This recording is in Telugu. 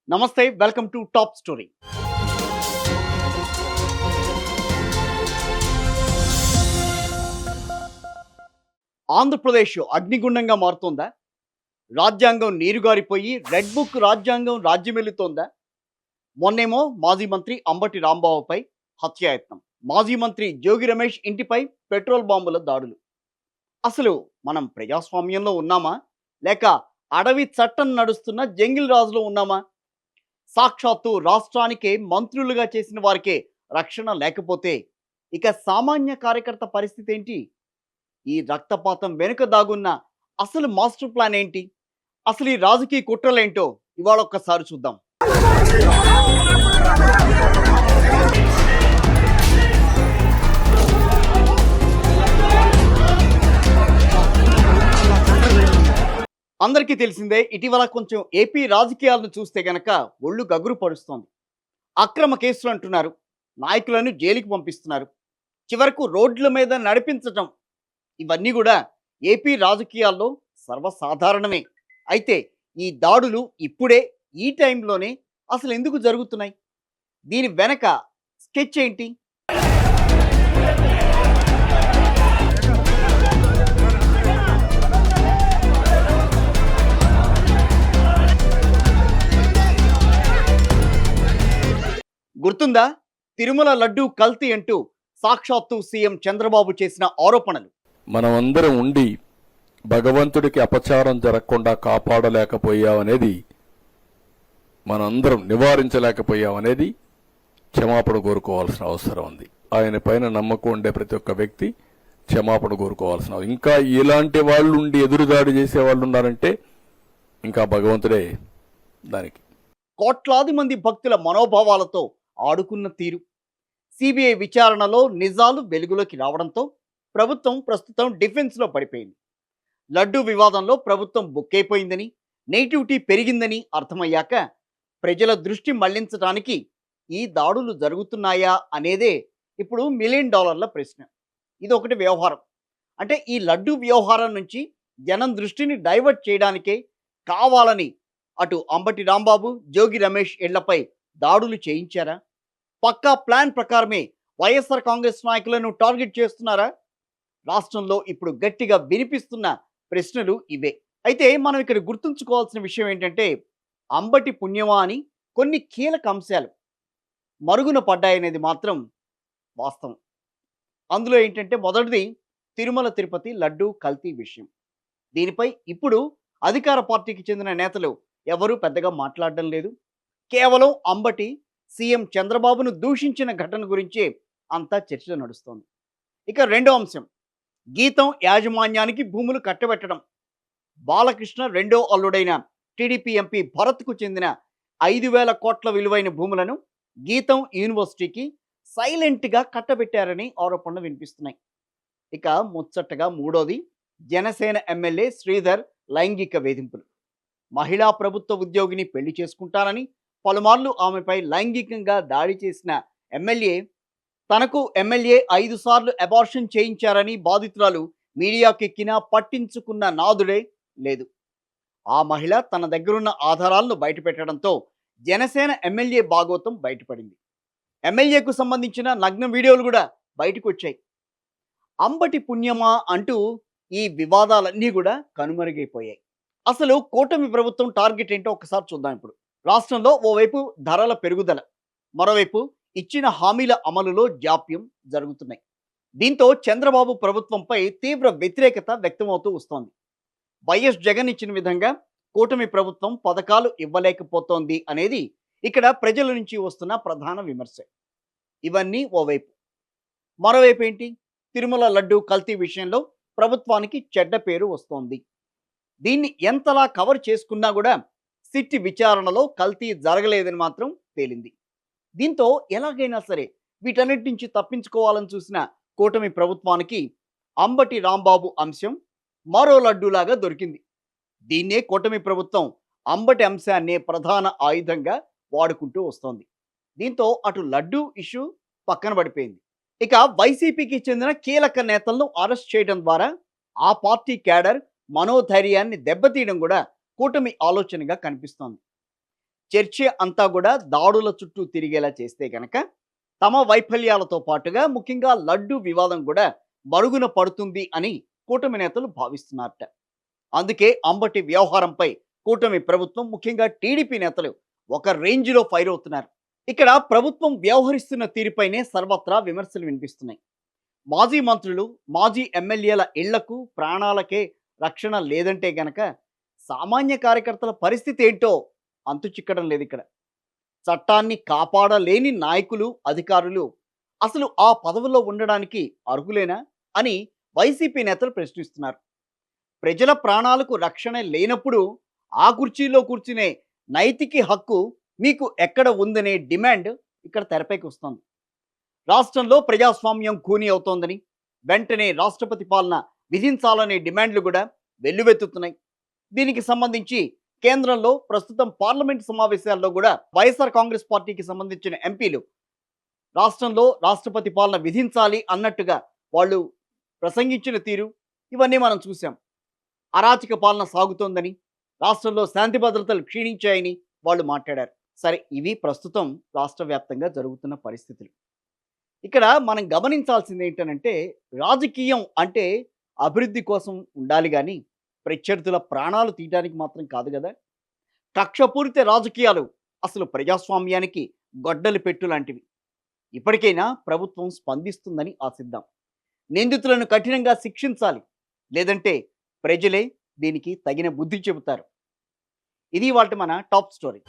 నమస్తే, welcome to top story. Andhra Pradesh అగ్నిగుండంగా మారుతోందా? రాజ్యాంగం నీరుగారిపోయి రెడ్ బుక్ రాజ్యాంగం రాజ్యమెలుతోందా? మొన్నేమో మాజీ మంత్రి అంబటి రాంబాబుపై హత్యాయత్నం, మాజీ మంత్రి జోగి రమేష్ ఇంటిపై పెట్రోల్ బాంబుల దాడులు. అసలు మనం ప్రజాస్వామ్యంలో ఉన్నామా, లేక అడవి చట్టం నడుస్తున్న జంగిల్ రాజులో ఉన్నామా? సాక్షాత్తు రాష్ట్రానికే మంత్రులుగా చేసిన వారికే రక్షణ లేకపోతే ఇక సామాన్య కార్యకర్త పరిస్థితి ఏంటి? ఈ రక్తపాతం వెనుక దాగున్న అసలు మాస్టర్ ప్లాన్ ఏంటి? అసలు ఈ రాజకీయ కుట్రలేంటో ఇవాళ ఒక్కసారి చూద్దాం. అందరికీ తెలిసిందే, ఇటీవల కొంచెం ఏపీ రాజకీయాలను చూస్తే గనక ఒళ్ళు గగురు పడుస్తోంది. అక్రమ కేసులు అంటున్నారు, నాయకులను జైలుకి పంపిస్తున్నారు, చివరకు రోడ్ల మీద నడిపించటం, ఇవన్నీ కూడా ఏపీ రాజకీయాల్లో సర్వసాధారణమే. అయితే ఈ దాడులు ఇప్పుడే, ఈ టైంలోనే అసలు ఎందుకు జరుగుతున్నాయి? దీని వెనక స్కెచ్ ఏంటి? గుర్తుందా? తిరుమల లడ్డూ కల్తీ అంటూ సాక్షాత్తు సీఎం చంద్రబాబు చేసిన ఆరోపణలు. మనమందరం ఉండి భగవంతుడికి అపచారం జరగకుండా కాపాడలేకపోయామనేది, మనందరం నివారించలేకపోయామనేది క్షమాపణ కోరుకోవాల్సిన అవసరం ఉంది. ఆయన పైన నమ్మకం ఉండే ప్రతి ఒక్క వ్యక్తి క్షమాపణ కోరుకోవాల్సిన, ఇంకా ఇలాంటి వాళ్ళు ఉండి ఎదురుదాడి చేసే వాళ్ళు ఉన్నారంటే ఇంకా భగవంతుడే దానికి. కోట్లాది మంది భక్తుల మనోభావాలతో ఆడుకున్న తీరు, సిబిఐ విచారణలో నిజాలు వెలుగులోకి రావడంతో ప్రభుత్వం ప్రస్తుతం డిఫెన్స్లో పడిపోయింది. లడ్డూ వివాదంలో ప్రభుత్వం బుక్కైపోయిందని, నెగిటివిటీ పెరిగిందని అర్థమయ్యాక ప్రజల దృష్టి మళ్లించడానికి ఈ దాడులు జరుగుతున్నాయా అనేదే ఇప్పుడు $1 మిలియన్ ప్రశ్న. ఇది ఒకటి వ్యవహారం. అంటే ఈ లడ్డూ వ్యవహారం నుంచి జనం దృష్టిని డైవర్ట్ చేయడానికే కావాలని అటు అంబటి రాంబాబు, జోగి రమేష్ ఇళ్లపై దాడులు చేయించారా? పక్కా ప్లాన్ ప్రకారమే వైఎస్ఆర్ కాంగ్రెస్ నాయకులను టార్గెట్ చేస్తున్నారా? రాష్ట్రంలో ఇప్పుడు గట్టిగా వినిపిస్తున్న ప్రశ్నలు ఇవే. అయితే మనం ఇక్కడ గుర్తుంచుకోవాల్సిన విషయం ఏంటంటే, అంబటి పుణ్యమా అని కొన్ని కీలక అంశాలు మరుగున పడ్డాయనేది మాత్రం వాస్తవం. అందులో ఏంటంటే, మొదటిది తిరుమల తిరుపతి లడ్డూ కల్తీ విషయం. దీనిపై ఇప్పుడు అధికార పార్టీకి చెందిన నేతలు ఎవరూ పెద్దగా మాట్లాడడం లేదు. కేవలం అంబటి సీఎం చంద్రబాబును దూషించిన ఘటన గురించే అంతా చర్చ నడుస్తోంది. ఇక రెండో అంశం, గీతం యాజమాన్యానికి భూములు కట్టబెట్టడం. బాలకృష్ణ రెండో అల్లుడైన టీడీపీ ఎంపీ భరత్కు చెందిన 5,000 కోట్ల విలువైన భూములను గీతం యూనివర్సిటీకి సైలెంట్గా కట్టబెట్టారని ఆరోపణలు వినిపిస్తున్నాయి. ఇక ముచ్చటగా మూడోది, జనసేన ఎమ్మెల్యే శ్రీధర్ లైంగిక వేధింపులు. మహిళా ప్రభుత్వ ఉద్యోగిని పెళ్లి చేసుకుంటానని పలుమార్లు ఆమెపై లైంగికంగా దాడి చేసిన ఎమ్మెల్యే, తనకు ఎమ్మెల్యే 5 సార్లు అబార్షన్ చేయించారని బాధితురాలు మీడియాకెక్కినా పట్టించుకున్న నాదుడే లేదు. ఆ మహిళ తన దగ్గరున్న ఆధారాలను బయటపెట్టడంతో జనసేన ఎమ్మెల్యే భాగోతం బయటపడింది. ఎమ్మెల్యేకు సంబంధించిన నగ్న వీడియోలు కూడా బయటకు వచ్చాయి. అంబటి పుణ్యమా అంటూ ఈ వివాదాలన్నీ కూడా కనుమరుగైపోయాయి. అసలు కూటమి ప్రభుత్వం టార్గెట్ ఏంటో ఒకసారి చూద్దాం. ఇప్పుడు రాష్ట్రంలో ఓవైపు ధరల పెరుగుదల, మరోవైపు ఇచ్చిన హామీల అమలులో జాప్యం జరుగుతున్నాయి. దీంతో చంద్రబాబు ప్రభుత్వంపై తీవ్ర వ్యతిరేకత వ్యక్తమవుతూ వస్తోంది. వైఎస్ జగన్ ఇచ్చిన విధంగా కూటమి ప్రభుత్వం పథకాలు ఇవ్వలేకపోతోంది అనేది ఇక్కడ ప్రజల నుంచి వస్తున్న ప్రధాన విమర్శ. ఇవన్నీ ఓవైపు. మరోవైపు ఏంటి, తిరుమల లడ్డూ కల్తీ విషయంలో ప్రభుత్వానికి చెడ్డ పేరు వస్తోంది. దీన్ని ఎంతలా కవర్ చేసుకున్నా కూడా సిట్ విచారణలో కల్తీ జరగలేదని మాత్రం తేలింది. దీంతో ఎలాగైనా సరే వీటన్నిటి నుంచి తప్పించుకోవాలని చూసిన కూటమి ప్రభుత్వానికి అంబటి రాంబాబు అంశం మరో లడ్డూలాగా దొరికింది. దీన్నే కూటమి ప్రభుత్వం అంబటి అంశాన్నే ప్రధాన ఆయుధంగా వాడుకుంటూ వస్తోంది. దీంతో అటు లడ్డూ ఇష్యూ పక్కన పడిపోయింది. ఇక వైసీపీకి చెందిన కీలక నేతలను అరెస్ట్ చేయడం ద్వారా ఆ పార్టీ క్యాడర్ మనోధైర్యాన్ని దెబ్బతీయడం కూడా కూటమి ఆలోచనగా కనిపిస్తోంది. చర్చ అంతా కూడా దాడుల చుట్టూ తిరిగేలా చేస్తే గనక తమ వైఫల్యాలతో పాటుగా ముఖ్యంగా లడ్డు వివాదం కూడా మరుగున పడుతుంది అని కూటమి నేతలు భావిస్తున్నారట. అందుకే అంబటి వ్యవహారంపై కూటమి ప్రభుత్వం ముఖ్యంగా టీడీపీ నేతలు ఒక రేంజ్లో ఫైర్ అవుతున్నారు. ఇక్కడ ప్రభుత్వం వ్యవహరిస్తున్న తీరుపైనే సర్వత్రా విమర్శలు వినిపిస్తున్నాయి. మాజీ మంత్రులు, మాజీ ఎమ్మెల్యేల ఇళ్లకు ప్రాణాలకే రక్షణ లేదంటే గనక సామాన్య కార్యకర్తల పరిస్థితి ఏంటో అంతు చిక్కడం లేదు ఇక్కడ. చట్టాన్ని కాపాడలేని నాయకులు, అధికారులు అసలు ఆ పదవుల్లో ఉండడానికి అర్హులేనా అని వైసీపీ నేతలు ప్రశ్నిస్తున్నారు. ప్రజల ప్రాణాలకు రక్షణ లేనప్పుడు ఆ కుర్చీలో కూర్చునే నైతిక హక్కు మీకు ఎక్కడ ఉందనే డిమాండ్ ఇక్కడ తెరపైకి వస్తుంది. రాష్ట్రంలో ప్రజాస్వామ్యం ఖూనీ అవుతోందని, వెంటనే రాష్ట్రపతి పాలన విధించాలనే డిమాండ్లు కూడా వెల్లువెత్తుతున్నాయి. దీనికి సంబంధించి కేంద్రంలో ప్రస్తుతం పార్లమెంట్ సమావేశాల్లో కూడా వైఎస్ఆర్ కాంగ్రెస్ పార్టీకి సంబంధించిన ఎంపీలు రాష్ట్రంలో రాష్ట్రపతి పాలన విధించాలి అన్నట్టుగా వాళ్ళు ప్రసంగించిన తీరు ఇవన్నీ మనం చూసాం. అరాచక పాలన సాగుతోందని, రాష్ట్రంలో శాంతి భద్రతలు క్షీణించాయని వాళ్ళు మాట్లాడారు. సరే, ఇవి ప్రస్తుతం రాష్ట్ర వ్యాప్తంగా జరుగుతున్న పరిస్థితులు. ఇక్కడ మనం గమనించాల్సింది ఏంటనంటే, రాజకీయం అంటే అభివృద్ధి కోసం ఉండాలి కానీ ప్రత్యర్థుల ప్రాణాలు తీయడానికి మాత్రం కాదు కదా. కక్షపూరిత రాజకీయాలు అసలు ప్రజాస్వామ్యానికి గొడ్డలి పెట్టు లాంటివి. ఇప్పటికైనా ప్రభుత్వం స్పందిస్తుందని ఆశిద్దాం. నిందితులను కఠినంగా శిక్షించాలి, లేదంటే ప్రజలే దీనికి తగిన బుద్ధి చెబుతారు. ఇది వాటి మన టాప్ స్టోరీ.